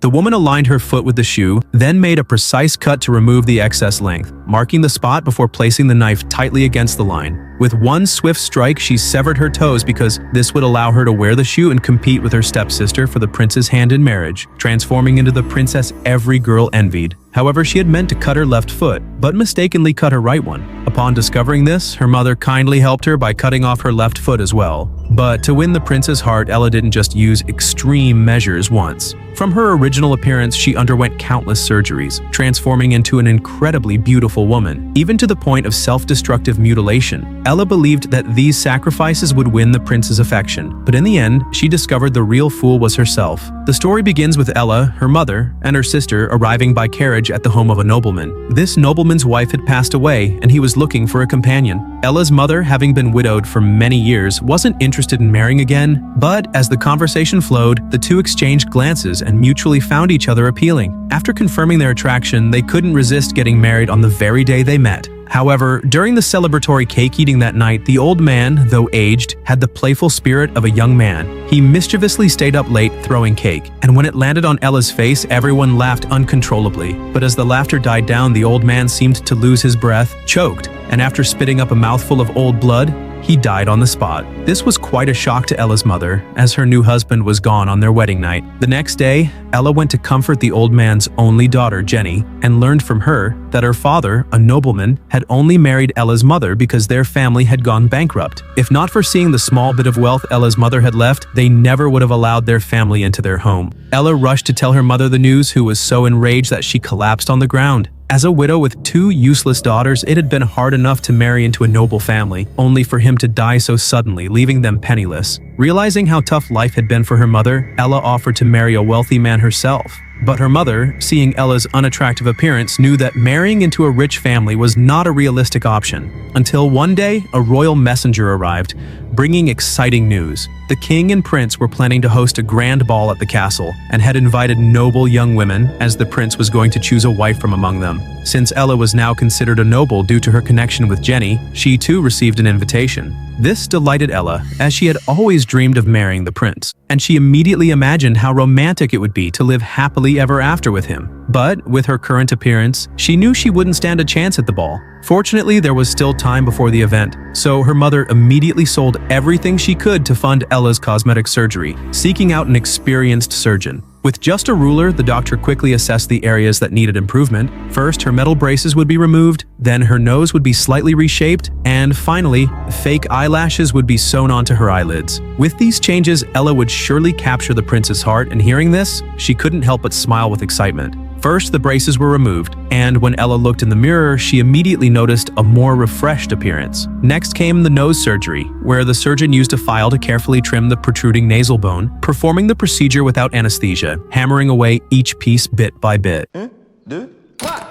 The woman aligned her foot with the shoe, then made a precise cut to remove the excess length, marking the spot before placing the knife tightly against the line. With one swift strike, she severed her toes because this would allow her to wear the shoe and compete with her stepsister for the prince's hand in marriage, transforming into the princess every girl envied. However, she had meant to cut her left foot, but mistakenly cut her right one. Upon discovering this, her mother kindly helped her by cutting off her left foot as well. But to win the prince's heart, Ella didn't just use extreme measures once. From her original appearance, she underwent countless surgeries, transforming into an incredibly beautiful woman, even to the point of self-destructive mutilation. Ella believed that these sacrifices would win the prince's affection, but in the end, she discovered the real fool was herself. The story begins with Ella, her mother, and her sister arriving by carriage at the home of a nobleman. This nobleman's wife had passed away, and he was looking for a companion. Ella's mother, having been widowed for many years, wasn't interested in marrying again, but as the conversation flowed, the two exchanged glances and mutually found each other appealing. After confirming their attraction, they couldn't resist getting married on the very day they met. However, during the celebratory cake eating that night, the old man, though aged, had the playful spirit of a young man. He mischievously stayed up late throwing cake, and when it landed on Ella's face, everyone laughed uncontrollably. But as the laughter died down, the old man seemed to lose his breath, choked, and after spitting up a mouthful of old blood, he died on the spot. This was quite a shock to Ella's mother, as her new husband was gone on their wedding night. The next day, Ella went to comfort the old man's only daughter, Jenny, and learned from her that her father, a nobleman, had only married Ella's mother because their family had gone bankrupt. If not for seeing the small bit of wealth Ella's mother had left, they never would have allowed their family into their home. Ella rushed to tell her mother the news, who was so enraged that she collapsed on the ground. As a widow with two useless daughters, it had been hard enough to marry into a noble family, only for him to die so suddenly, leaving them penniless. Realizing how tough life had been for her mother, Ella offered to marry a wealthy man herself. But her mother, seeing Ella's unattractive appearance, knew that marrying into a rich family was not a realistic option. Until one day, a royal messenger arrived, bringing exciting news. The king and prince were planning to host a grand ball at the castle, and had invited noble young women, as the prince was going to choose a wife from among them. Since Ella was now considered a noble due to her connection with Jenny, she too received an invitation. This delighted Ella, as she had always dreamed of marrying the prince, and she immediately imagined how romantic it would be to live happily ever after with him. But with her current appearance, she knew she wouldn't stand a chance at the ball. Fortunately, there was still time before the event, so her mother immediately sold everything she could to fund Ella's cosmetic surgery, seeking out an experienced surgeon. With just a ruler, the doctor quickly assessed the areas that needed improvement. First, her metal braces would be removed, then her nose would be slightly reshaped, and finally, fake eyelashes would be sewn onto her eyelids. With these changes, Ella would surely capture the prince's heart, and hearing this, she couldn't help but smile with excitement. First, the braces were removed, and when Ella looked in the mirror, she immediately noticed a more refreshed appearance. Next came the nose surgery, where the surgeon used a file to carefully trim the protruding nasal bone, performing the procedure without anesthesia, hammering away each piece bit by bit. 1, 2, 3.